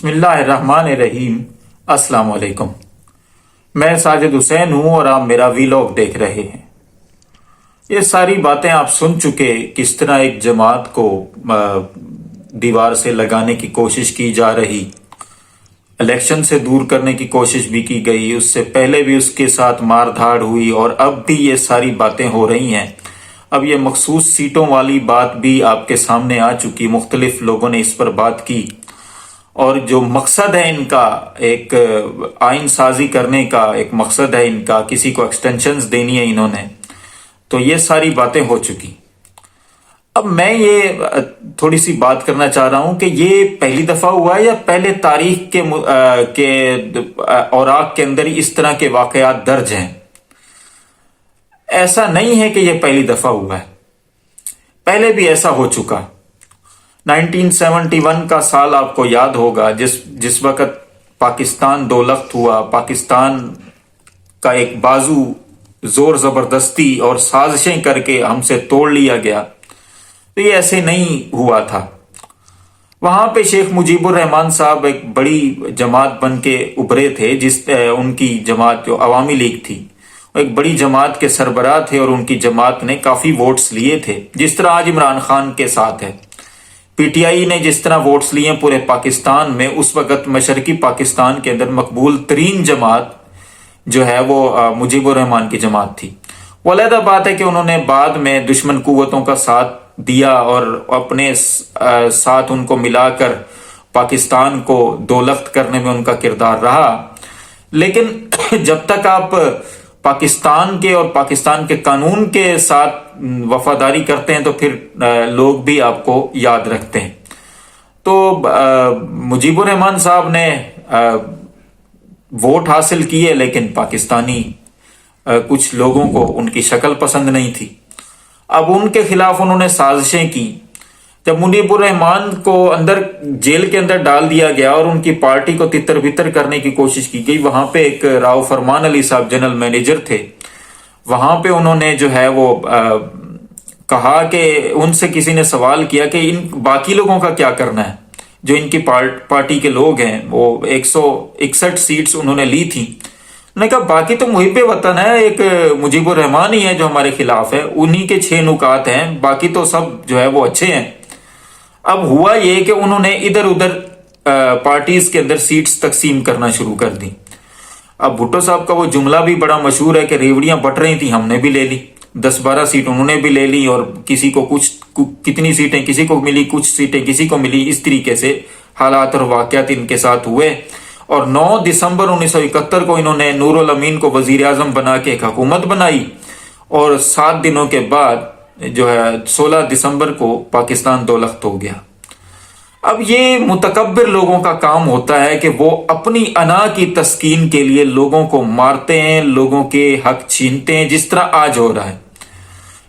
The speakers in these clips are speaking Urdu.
بسم اللہ الرحمن الرحیم۔ السلام علیکم، میں ساجد حسین ہوں اور آپ میرا ویلاگ دیکھ رہے ہیں۔ یہ ساری باتیں آپ سن چکے، کس طرح ایک جماعت کو دیوار سے لگانے کی کوشش کی جا رہی، الیکشن سے دور کرنے کی کوشش بھی کی گئی، اس سے پہلے بھی اس کے ساتھ مار دھاڑ ہوئی اور اب بھی یہ ساری باتیں ہو رہی ہیں۔ اب یہ مخصوص سیٹوں والی بات بھی آپ کے سامنے آ چکی، مختلف لوگوں نے اس پر بات کی، اور جو مقصد ہے ان کا، ایک آئین سازی کرنے کا ایک مقصد ہے ان کا، کسی کو ایکسٹینشنز دینی ہے انہوں نے، تو یہ ساری باتیں ہو چکی۔ اب میں یہ تھوڑی سی بات کرنا چاہ رہا ہوں کہ یہ پہلی دفعہ ہوا ہے یا پہلے تاریخ کے اوراق کے اندر اس طرح کے واقعات درج ہیں؟ ایسا نہیں ہے کہ یہ پہلی دفعہ ہوا ہے، پہلے بھی ایسا ہو چکا۔ 1971 کا سال آپ کو یاد ہوگا، جس وقت پاکستان دو لخت ہوا، پاکستان کا ایک بازو زور زبردستی اور سازشیں کر کے ہم سے توڑ لیا گیا، تو یہ ایسے نہیں ہوا تھا۔ وہاں پہ شیخ مجیب الرحمان صاحب ایک بڑی جماعت بن کے ابھرے تھے، ان کی جماعت جو عوامی لیگ تھی، ایک بڑی جماعت کے سربراہ تھے، اور ان کی جماعت نے کافی ووٹس لیے تھے، جس طرح آج عمران خان کے ساتھ ہے۔ پی ٹی آئی نے جس طرح ووٹس لیے پورے پاکستان میں، اس وقت مشرقی پاکستان کے اندر مقبول ترین جماعت جو ہے وہ مجیب الرحمان کی جماعت تھی۔ وہ علیحدہ بات ہے کہ انہوں نے بعد میں دشمن قوتوں کا ساتھ دیا اور اپنے ساتھ ان کو ملا کر پاکستان کو دو لخت کرنے میں ان کا کردار رہا، لیکن جب تک آپ پاکستان کے اور پاکستان کے قانون کے ساتھ وفاداری کرتے ہیں تو پھر لوگ بھی آپ کو یاد رکھتے ہیں۔ تو مجیب الرحمان صاحب نے ووٹ حاصل کیے، لیکن پاکستانی کچھ لوگوں کو ان کی شکل پسند نہیں تھی۔ اب ان کے خلاف انہوں نے سازشیں کی۔ جب مجیب الرحمان کو جیل کے اندر ڈال دیا گیا اور ان کی پارٹی کو تتر بتر کرنے کی کوشش کی گئی، وہاں پہ ایک راؤ فرمان علی صاحب جنرل مینیجر تھے، وہاں پہ انہوں نے جو ہے وہ کہا کہ ان سے کسی نے سوال کیا کہ ان باقی لوگوں کا کیا کرنا ہے، جو ان کی پارٹی کے لوگ ہیں، وہ 161 سیٹس انہوں نے لی تھیں۔ انہوں نے کہا باقی تو محب وطن ہے، ایک مجیب الرحمان ہی ہے جو ہمارے خلاف ہے، انہی کے 6 نکات ہیں، باقی تو سب جو ہے وہ اچھے ہیں۔ اب ہوا یہ کہ انہوں نے ادھر ادھر پارٹیز کے اندر سیٹس تقسیم کرنا شروع کر دی۔ اب بھٹو صاحب کا وہ جملہ بھی بڑا مشہور ہے کہ ریوڑیاں بٹ رہی تھیں، ہم نے بھی لے لی، 10-12 سیٹ انہوں نے بھی لے لی، اور کسی کو کتنی سیٹیں کسی کو ملی، کچھ سیٹیں کسی کو ملی، اس طریقے سے حالات اور واقعات ان کے ساتھ ہوئے۔ اور 9 دسمبر 1971 کو انہوں نے نور الامین کو وزیر اعظم بنا کے ایک حکومت بنائی، اور 7 دنوں کے بعد جو ہے 16 دسمبر کو پاکستان دو لخت ہو گیا۔ اب یہ متکبر لوگوں کا کام ہوتا ہے کہ وہ اپنی انا کی تسکین کے لیے لوگوں کو مارتے ہیں، لوگوں کے حق چھینتے ہیں، جس طرح آج ہو رہا ہے۔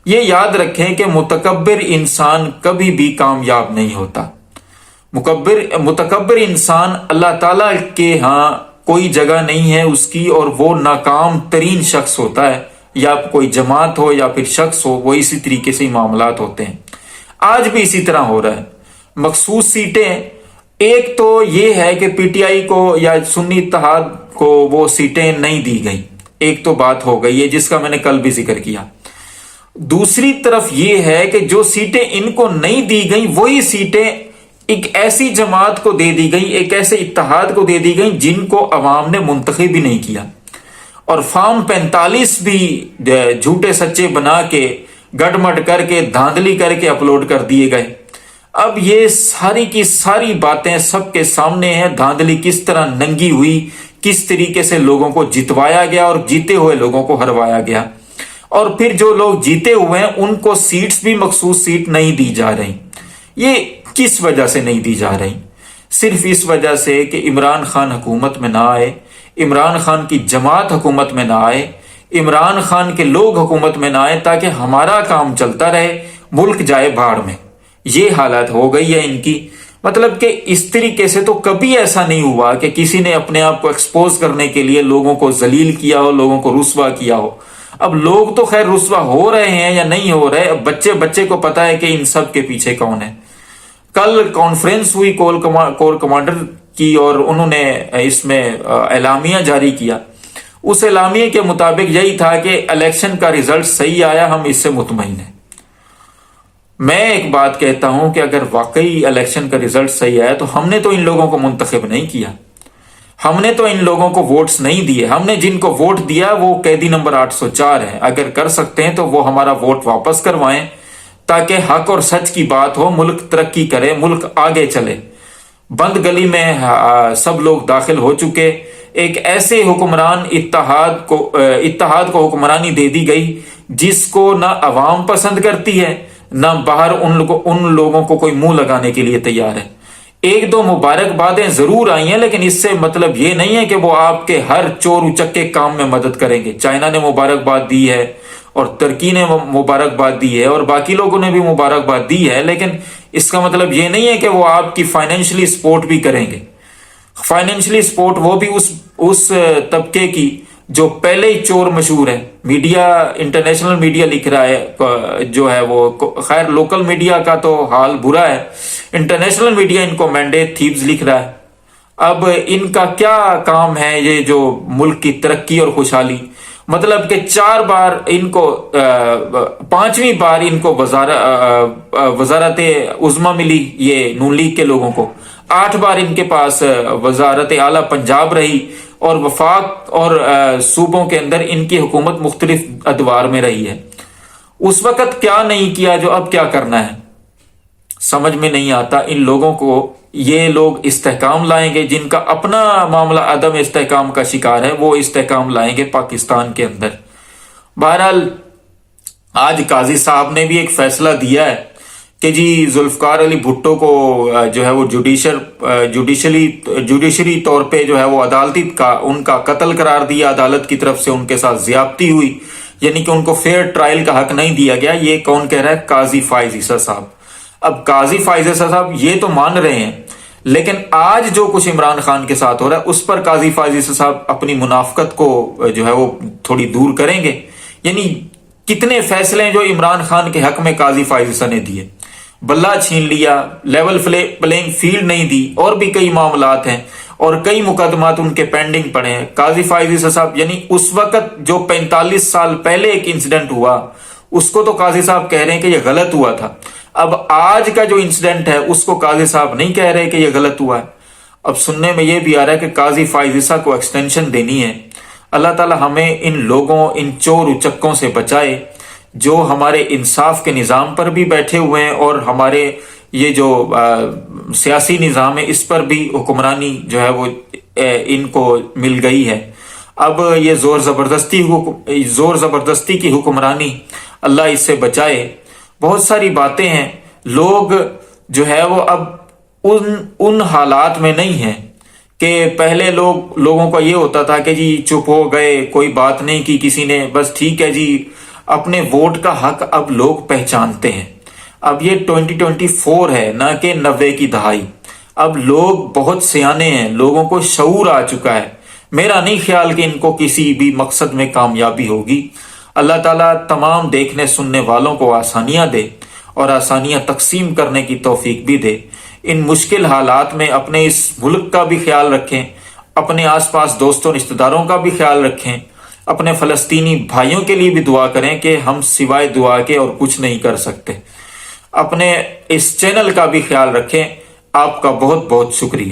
یہ یاد رکھیں کہ متکبر انسان کبھی بھی کامیاب نہیں ہوتا۔ متکبر انسان اللہ تعالیٰ کے ہاں کوئی جگہ نہیں ہے اس کی، اور وہ ناکام ترین شخص ہوتا ہے، یا کوئی جماعت ہو یا پھر شخص ہو، وہ اسی طریقے سے معاملات ہوتے ہیں۔ آج بھی اسی طرح ہو رہا ہے۔ مخصوص سیٹیں، ایک تو یہ ہے کہ پی ٹی آئی کو یا سنی اتحاد کو وہ سیٹیں نہیں دی گئی، ایک تو بات ہو گئی ہے جس کا میں نے کل بھی ذکر کیا۔ دوسری طرف یہ ہے کہ جو سیٹیں ان کو نہیں دی گئیں، وہی سیٹیں ایک ایسی جماعت کو دے دی گئی، ایک ایسے اتحاد کو دے دی گئی جن کو عوام نے منتخب بھی نہیں کیا، اور فارم 45 بھی جھوٹے سچے بنا کے گڑ مڈ کر کے دھاندلی کر کے اپلوڈ کر دیے گئے۔ اب یہ ساری کی ساری باتیں سب کے سامنے ہیں، دھاندلی کس طرح ننگی ہوئی، کس طریقے سے لوگوں کو جتوایا گیا اور جیتے ہوئے لوگوں کو ہروایا گیا، اور پھر جو لوگ جیتے ہوئے ہیں ان کو سیٹس بھی مخصوص سیٹ نہیں دی جا رہی۔ یہ کس وجہ سے نہیں دی جا رہی؟ صرف اس وجہ سے کہ عمران خان حکومت میں نہ آئے، عمران خان کی جماعت حکومت میں نہ آئے، عمران خان کے لوگ حکومت میں نہ آئے، تاکہ ہمارا کام چلتا رہے، ملک جائے بھاڑ میں۔ یہ حالت ہو گئی ہے ان کی۔ مطلب کہ اس طریقے سے تو کبھی ایسا نہیں ہوا کہ کسی نے اپنے آپ کو ایکسپوز کرنے کے لیے لوگوں کو ذلیل کیا ہو، لوگوں کو رسوا کیا ہو۔ اب لوگ تو خیر رسوا ہو رہے ہیں یا نہیں ہو رہے، اب بچے کو پتا ہے کہ ان سب کے پیچھے کون ہے۔ کل کانفرنس ہوئی کور کمانڈر کی اور انہوں نے اس میں اعلامیہ جاری کیا. اس اعلامیے کے مطابق یہی تھا کہ الیکشن کا رزلٹ صحیح آیا، ہم اس سے مطمئن ہیں. میں ایک بات کہتا ہوں کہ اگر واقعی الیکشن کا رزلٹ صحیح آیا تو ہم نے تو ان لوگوں کو منتخب نہیں کیا، ہم نے تو ان لوگوں کو ووٹس نہیں دیے. ہم نے جن کو ووٹ دیا وہ قیدی نمبر 804 ہے. اگر کر سکتے ہیں تو وہ ہمارا ووٹ واپس کروائیں تاکہ حق اور سچ کی بات ہو، ملک ترقی کرے، ملک آگے چلے. بند گلی میں سب لوگ داخل ہو چکے. ایک ایسے حکمران اتحاد کو حکمرانی دے دی گئی جس کو نہ عوام پسند کرتی ہے، نہ باہر ان لوگوں کو کوئی منہ لگانے کے لیے تیار ہے. ایک دو مبارکبادیں ضرور آئی ہیں، لیکن اس سے مطلب یہ نہیں ہے کہ وہ آپ کے ہر چور اچکے کام میں مدد کریں گے. چائنا نے مبارکباد دی ہے اور ترکی نے مبارکباد دی ہے اور باقی لوگوں نے بھی مبارکباد دی ہے، لیکن اس کا مطلب یہ نہیں ہے کہ وہ آپ کی فائنینشلی سپورٹ بھی کریں گے. فائنینشلی سپورٹ وہ بھی اس طبقے کی جو پہلے ہی چور مشہور ہے. میڈیا، انٹرنیشنل میڈیا لکھ رہا ہے جو ہے وہ، خیر لوکل میڈیا کا تو حال برا ہے، انٹرنیشنل میڈیا ان کو مینڈیٹ تھیوز لکھ رہا ہے. اب ان کا کیا کام ہے یہ جو ملک کی ترقی اور خوشحالی، مطلب کہ 4 بار ان کو 5ویں بار ان کو وزارت عظمیٰ ملی یہ نون لیگ کے لوگوں کو، 8 بار ان کے پاس وزارت اعلیٰ پنجاب رہی اور وفاق اور صوبوں کے اندر ان کی حکومت مختلف ادوار میں رہی ہے. اس وقت کیا نہیں کیا جو اب کیا کرنا ہے، سمجھ میں نہیں آتا. ان لوگوں کو یہ لوگ استحکام لائیں گے، جن کا اپنا معاملہ عدم استحکام کا شکار ہے وہ استحکام لائیں گے پاکستان کے اندر. بہرحال آج قاضی صاحب نے بھی ایک فیصلہ دیا ہے کہ جی ذوالفقار علی بھٹو کو جو ہے وہ جوڈیشری طور پہ جو ہے وہ عدالتی ان کا قتل قرار دیا، عدالت کی طرف سے ان کے ساتھ زیادتی ہوئی، یعنی کہ ان کو فیئر ٹرائل کا حق نہیں دیا گیا. یہ کون کہہ رہا ہے؟ قاضی فائز عیسیٰ صاحب. اب قاضی فائز عیسیٰ صاحب یہ تو مان رہے ہیں، لیکن آج جو کچھ عمران خان کے ساتھ ہو رہا ہے اس پر قاضی فائز عیسیٰ صاحب اپنی منافقت کو جو ہے وہ تھوڑی دور کریں گے. یعنی کتنے فیصلے جو عمران خان کے حق میں قاضی فائز عیسیٰ نے دیے، بلہ چھین لیا، لیول پلینگ فیلڈ نہیں دی، اور بھی کئی معاملات ہیں اور کئی مقدمات ان کے پینڈنگ پڑے ہیں. قاضی فائز عیسیٰ صاحب یعنی اس وقت جو 45 سال پہلے ایک انسیڈنٹ ہوا اس کو تو قاضی صاحب کہہ رہے ہیں کہ یہ غلط ہوا تھا. اب آج کا جو انسیڈنٹ ہے اس کو قاضی صاحب نہیں کہہ رہے کہ یہ غلط ہوا ہے. اب سننے میں یہ بھی آ رہا ہے کہ قاضی فائز عیسیٰ کو ایکسٹینشن دینی ہے. اللہ تعالی ہمیں ان لوگوں، ان چور اچکوں سے بچائے جو ہمارے انصاف کے نظام پر بھی بیٹھے ہوئے ہیں اور ہمارے یہ جو سیاسی نظام ہے اس پر بھی حکمرانی جو ہے وہ ان کو مل گئی ہے. اب یہ زور زبردستی کی حکمرانی، اللہ اس سے بچائے. بہت ساری باتیں ہیں، لوگ جو ہے وہ اب ان حالات میں نہیں ہیں کہ پہلے لوگوں کا یہ ہوتا تھا کہ جی چپ ہو گئے، کوئی بات نہیں کی کسی نے، بس ٹھیک ہے جی. اپنے ووٹ کا حق اب لوگ پہچانتے ہیں. اب یہ 2024 ہے، نہ کہ 90 کی دہائی. اب لوگ بہت سیانے ہیں، لوگوں کو شعور آ چکا ہے. میرا نہیں خیال کہ ان کو کسی بھی مقصد میں کامیابی ہوگی. اللہ تعالیٰ تمام دیکھنے سننے والوں کو آسانیاں دے اور آسانیاں تقسیم کرنے کی توفیق بھی دے. ان مشکل حالات میں اپنے اس ملک کا بھی خیال رکھیں، اپنے آس پاس دوستوں رشتہ داروں کا بھی خیال رکھیں، اپنے فلسطینی بھائیوں کے لیے بھی دعا کریں کہ ہم سوائے دعا کے اور کچھ نہیں کر سکتے. اپنے اس چینل کا بھی خیال رکھیں. آپ کا بہت بہت شکریہ.